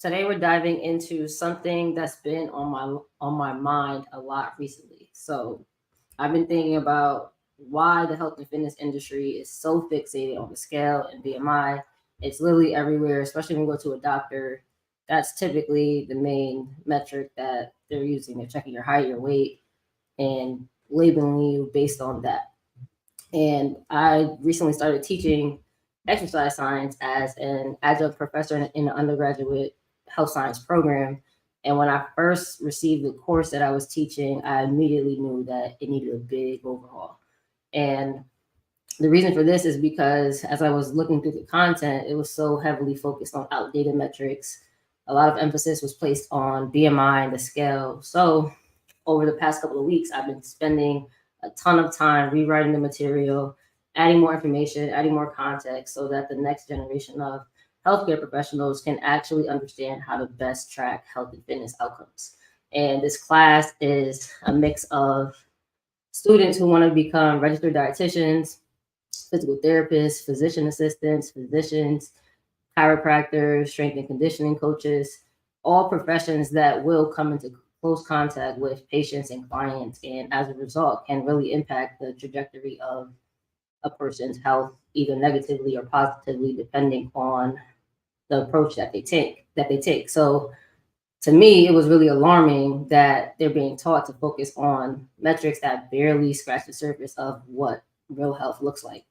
Today we're diving into something that's been on my mind a lot recently. So I've been thinking about why the health and fitness industry is so fixated on the scale and BMI. It's literally everywhere, especially when you go to a doctor. That's typically the main metric that they're using. They're checking your height, your weight, and labeling you based on that. And I recently started teaching exercise science as an adjunct professor in an undergraduate health science program. And when I first received the course that I was teaching, I immediately knew that it needed a big overhaul. And the reason for this is because as I was looking through the content, it was so heavily focused on outdated metrics. A lot of emphasis was placed on BMI and the scale. So over the past couple of weeks, I've been spending a ton of time rewriting the material, adding more information, adding more context so that the next generation of healthcare professionals can actually understand how to best track health and fitness outcomes. And this class is a mix of students who want to become registered dietitians, physical therapists, physician assistants, physicians, chiropractors, strength and conditioning coaches, all professions that will come into close contact with patients and clients, and as a result, can really impact the trajectory of a person's health, either negatively or positively, depending on the approach that they take. So, to me, it was really alarming that they're being taught to focus on metrics that barely scratch the surface of what real health looks like.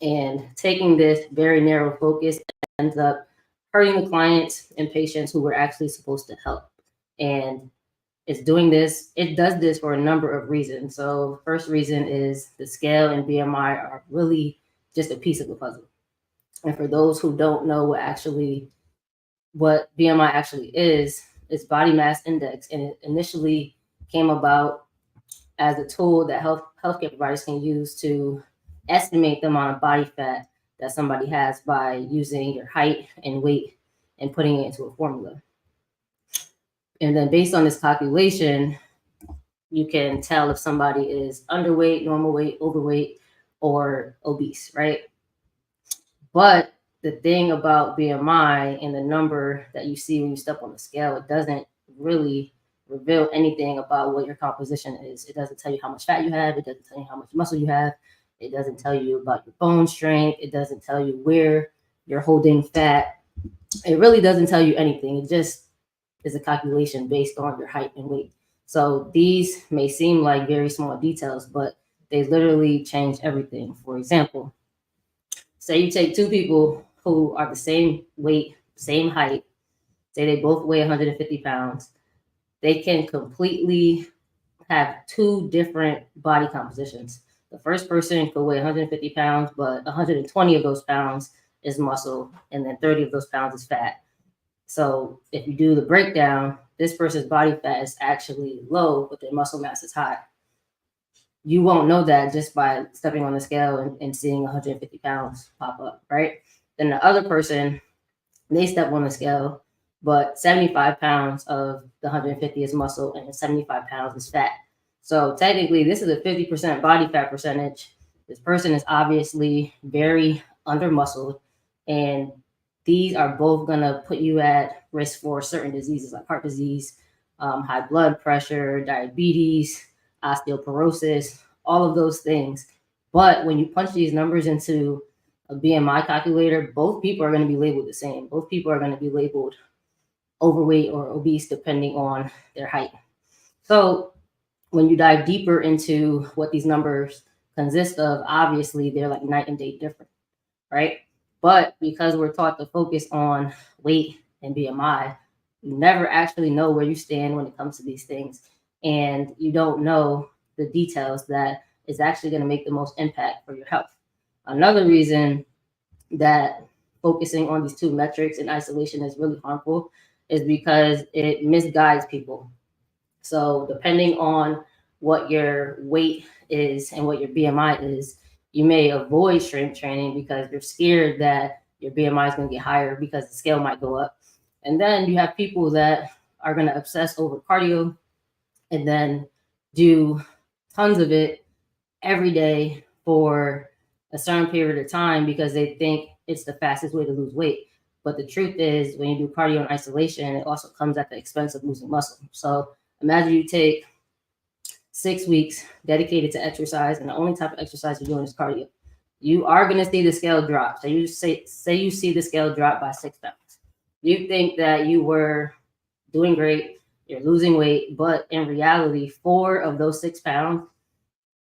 And taking this very narrow focus ends up hurting the clients and patients who we're actually supposed to help. And it does this for a number of reasons. So, first reason is the scale and BMI are really just a piece of the puzzle. And for those who don't know what BMI actually is, it's body mass index, and it initially came about as a tool that healthcare providers can use to estimate the amount of body fat that somebody has by using your height and weight and putting it into a formula. And then based on this calculation, you can tell if somebody is underweight, normal weight, overweight, or obese, right? But the thing about BMI and the number that you see when you step on the scale, it doesn't really reveal anything about what your composition is. It doesn't tell you how much fat you have. It doesn't tell you how much muscle you have. It doesn't tell you about your bone strength. It doesn't tell you where you're holding fat. It really doesn't tell you anything. It just is a calculation based on your height and weight. So these may seem like very small details, but they literally change everything. For example, say you take two people who are the same weight, same height, say they both weigh 150 pounds, they can completely have two different body compositions. The first person could weigh 150 pounds, but 120 of those pounds is muscle, and then 30 of those pounds is fat. So if you do the breakdown, this person's body fat is actually low, but their muscle mass is high. You won't know that just by stepping on the scale and seeing 150 pounds pop up, right? Then the other person, they step on the scale, but 75 pounds of the 150 is muscle and 75 pounds is fat. So technically, this is a 50% body fat percentage. This person is obviously very under muscled, and these are both going to put you at risk for certain diseases like heart disease, high blood pressure, diabetes, osteoporosis, all of those things. But when you punch these numbers into a BMI calculator, both people are going to be labeled the same. Both people are going to be labeled overweight or obese depending on their height. So when you dive deeper into what these numbers consist of, obviously they're like night and day different, right? But because we're taught to focus on weight and BMI, you never actually know where you stand when it comes to these things. And you don't know the details that is actually going to make the most impact for your health. Another reason that focusing on these two metrics in isolation is really harmful is because it misguides people. So depending on what your weight is and what your BMI is, you may avoid strength training because you're scared that your BMI is going to get higher because the scale might go up. And then you have people that are going to obsess over cardio and then do tons of it every day for a certain period of time because they think it's the fastest way to lose weight. But the truth is, when you do cardio in isolation, it also comes at the expense of losing muscle. So imagine you take 6 weeks dedicated to exercise, and the only type of exercise you're doing is cardio. You are going to see the scale drop. So you say you see the scale drop by 6 pounds. You think that you were doing great, you're losing weight, but in reality, 4 of those 6 pounds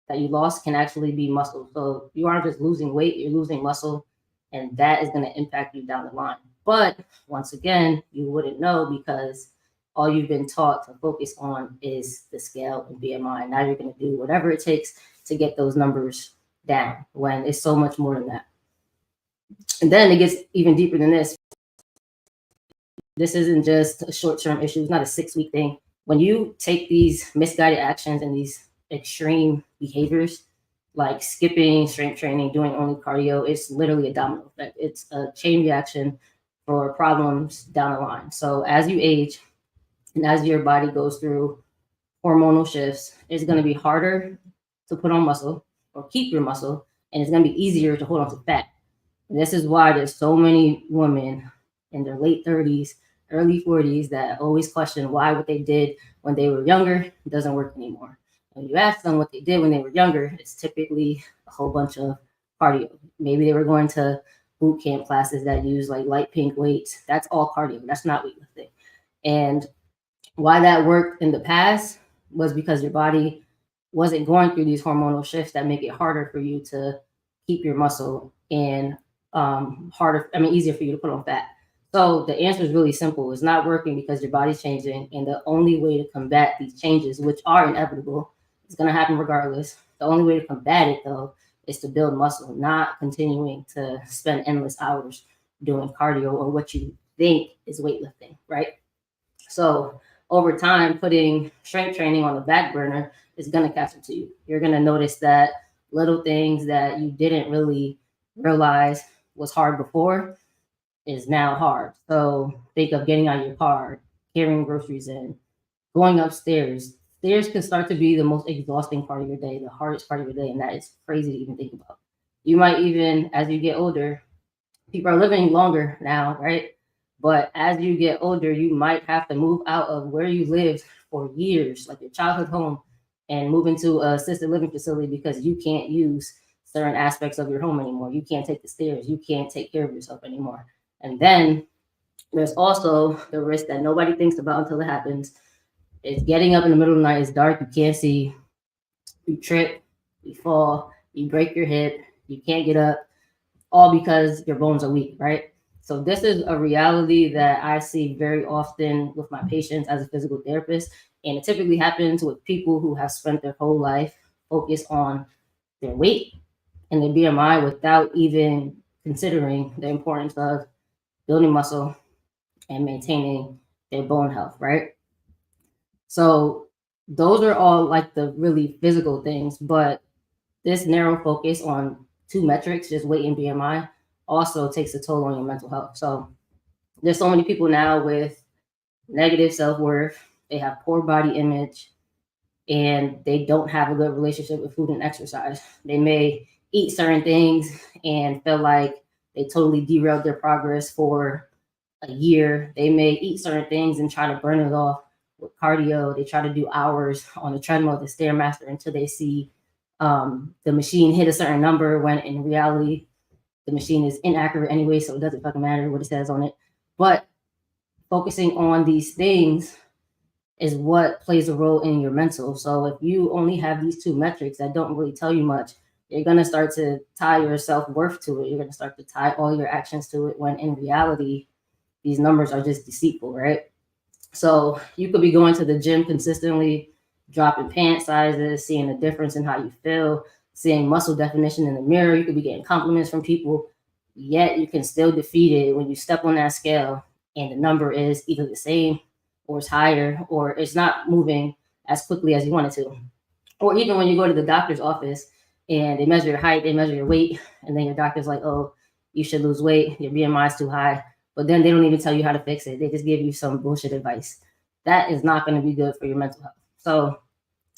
that you lost can actually be muscle. So you aren't just losing weight, you're losing muscle, and that is going to impact you down the line. But once again, you wouldn't know because all you've been taught to focus on is the scale and BMI. Now you're going to do whatever it takes to get those numbers down when it's so much more than that. And then it gets even deeper than this. This isn't just a short-term issue. It's not a 6-week thing. When you take these misguided actions and these extreme behaviors, like skipping strength training, doing only cardio, it's literally a domino effect. It's a chain reaction for problems down the line. So as you age and as your body goes through hormonal shifts, it's going to be harder to put on muscle or keep your muscle, and it's going to be easier to hold on to fat. And this is why there's so many women in their late 30s, early 40s that always question why what they did when they were younger doesn't work anymore. When you ask them what they did when they were younger, it's typically a whole bunch of cardio. Maybe they were going to boot camp classes that use like light pink weights. That's all cardio. That's not weightlifting. And why that worked in the past was because your body wasn't going through these hormonal shifts that make it harder for you to keep your muscle and easier for you to put on fat. So the answer is really simple. It's not working because your body's changing. And the only way to combat these changes, which are inevitable, it's going to happen regardless. The only way to combat it, though, is to build muscle, not continuing to spend endless hours doing cardio or what you think is weightlifting, right? So over time, putting strength training on the back burner is going to catch up to you. You're going to notice that little things that you didn't really realize was hard before is now hard. So think of getting out of your car, carrying groceries in, going upstairs. Stairs can start to be the most exhausting part of your day, the hardest part of your day, and that is crazy to even think about. You might even, as you get older, people are living longer now, right? But as you get older, you might have to move out of where you lived for years, like your childhood home, and move into an assisted living facility because you can't use certain aspects of your home anymore. You can't take the stairs. You can't take care of yourself anymore. And then there's also the risk that nobody thinks about until it happens. It's getting up in the middle of the night. It's dark. You can't see. You trip. You fall. You break your hip. You can't get up. All because your bones are weak, right? So this is a reality that I see very often with my patients as a physical therapist. And it typically happens with people who have spent their whole life focused on their weight and their BMI without even considering the importance of building muscle and maintaining their bone health, right? So those are all like the really physical things, but this narrow focus on 2 metrics, just weight and BMI, also takes a toll on your mental health. So there's so many people now with negative self-worth. They have poor body image, and they don't have a good relationship with food and exercise. They may eat certain things and feel like they totally derailed their progress for a year. They may eat certain things and try to burn it off with cardio. They try to do hours on the treadmill, the Stairmaster, until they see the machine hit a certain number, when in reality, the machine is inaccurate anyway, so it doesn't fucking matter what it says on it. But focusing on these things is what plays a role in your mental. So if you only have these 2 metrics that don't really tell you much, you're going to start to tie your self-worth to it. You're going to start to tie all your actions to it, when in reality, these numbers are just deceitful, right? So you could be going to the gym consistently, dropping pant sizes, seeing a difference in how you feel, seeing muscle definition in the mirror. You could be getting compliments from people, yet you can still defeat it when you step on that scale and the number is either the same or it's higher, or it's not moving as quickly as you want it to. Or even when you go to the doctor's office and they measure your height, they measure your weight, and then your doctor's like, oh, you should lose weight, your BMI is too high. But then they don't even tell you how to fix it. They just give you some bullshit advice. That is not going to be good for your mental health. So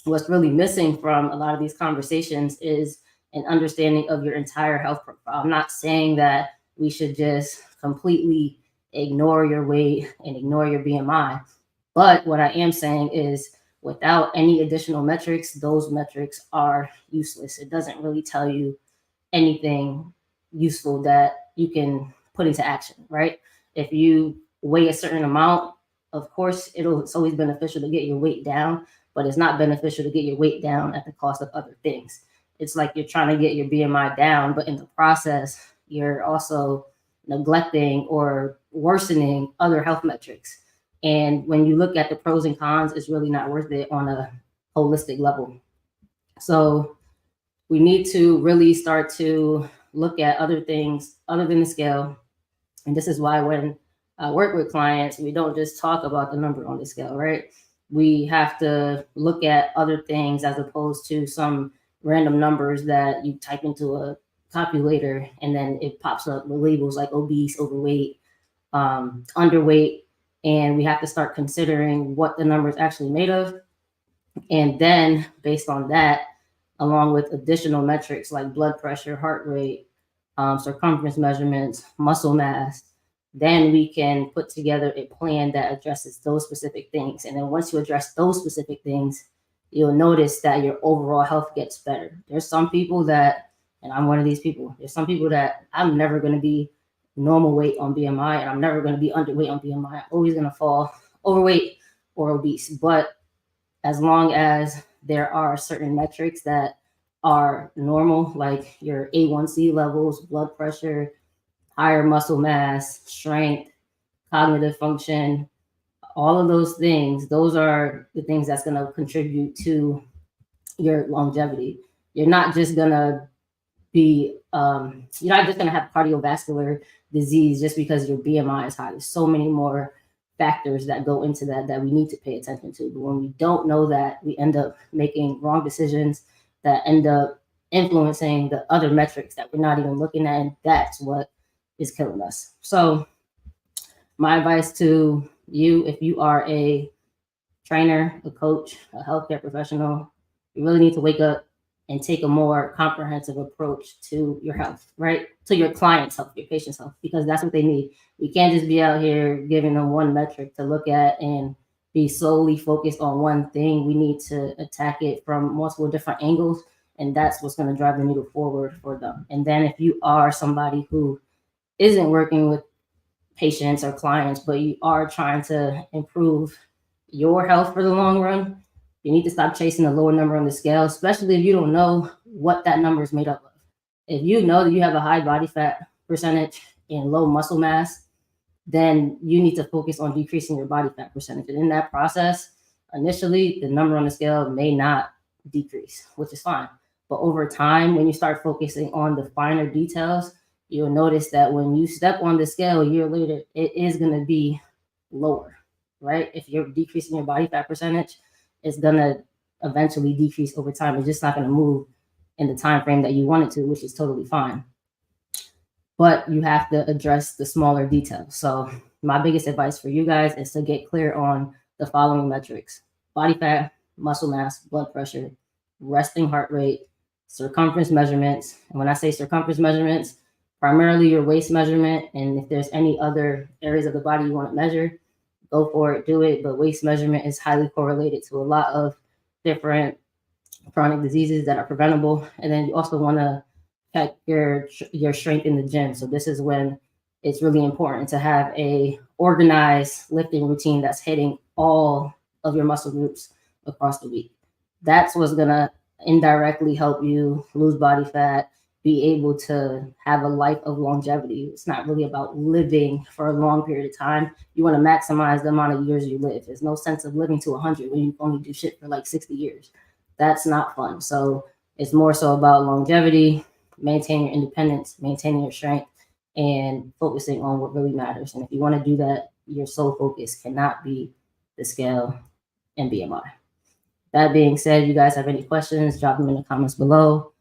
what's really missing from a lot of these conversations is an understanding of your entire health profile. I'm not saying that we should just completely ignore your weight and ignore your BMI. But what I am saying is, without any additional metrics, those metrics are useless. It doesn't really tell you anything useful that you can put into action, right? If you weigh a certain amount, of course, it's always beneficial to get your weight down, but it's not beneficial to get your weight down at the cost of other things. It's like you're trying to get your BMI down, but in the process, you're also neglecting or worsening other health metrics. And when you look at the pros and cons, it's really not worth it on a holistic level. So we need to really start to look at other things other than the scale. And this is why when I work with clients, we don't just talk about the number on the scale, right? We have to look at other things as opposed to some random numbers that you type into a calculator and then it pops up with labels like obese, overweight, underweight. And we have to start considering what the number is actually made of. And then based on that, along with additional metrics like blood pressure, heart rate, circumference measurements, muscle mass, then we can put together a plan that addresses those specific things. And then once you address those specific things, you'll notice that your overall health gets better. There's some people that, and I'm one of these people, there's some people that I'm never going to be normal weight on BMI, and I'm never going to be underweight on BMI. I'm always going to fall overweight or obese. But as long as there are certain metrics that are normal, like your A1C levels, blood pressure, higher muscle mass, strength, cognitive function, all of those things, those are the things that's going to contribute to your longevity. You're not just going to have cardiovascular disease just because your BMI is high. There's so many more factors that go into that we need to pay attention to. But when we don't know that, we end up making wrong decisions that end up influencing the other metrics that we're not even looking at. And that's what is killing us. So my advice to you, if you are a trainer, a coach, a healthcare professional, you really need to wake up and take a more comprehensive approach to your health, right? To your client's health, your patient's health, because that's what they need. We can't just be out here giving them one metric to look at and be solely focused on one thing. We need to attack it from multiple different angles, and that's what's going to drive the needle forward for them. And then if you are somebody who isn't working with patients or clients, but you are trying to improve your health for the long run, you need to stop chasing a lower number on the scale, especially if you don't know what that number is made up of. If you know that you have a high body fat percentage and low muscle mass, then you need to focus on decreasing your body fat percentage. And in that process, initially, the number on the scale may not decrease, which is fine. But over time, when you start focusing on the finer details, you'll notice that when you step on the scale a year later, it is going to be lower, right? If you're decreasing your body fat percentage, it's going to eventually decrease over time. It's just not going to move in the time frame that you want it to, which is totally fine. But you have to address the smaller details. So my biggest advice for you guys is to get clear on the following metrics: body fat, muscle mass, blood pressure, resting heart rate, circumference measurements. And when I say circumference measurements, primarily your waist measurement. And if there's any other areas of the body you want to measure, go for it, do it. But waist measurement is highly correlated to a lot of different chronic diseases that are preventable. And then you also want to check your strength in the gym. So this is when it's really important to have a organized lifting routine that's hitting all of your muscle groups across the week. That's what's going to indirectly help you lose body fat, be able to have a life of longevity. It's not really about living for a long period of time. You want to maximize the amount of years you live. There's no sense of living to 100 when you only do shit for like 60 years. That's not fun. So it's more so about longevity, maintaining your independence, maintaining your strength, and focusing on what really matters. And if you want to do that, your sole focus cannot be the scale and BMI. That being said, you guys have any questions, drop them in the comments below.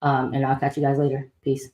And I'll catch you guys later. Peace.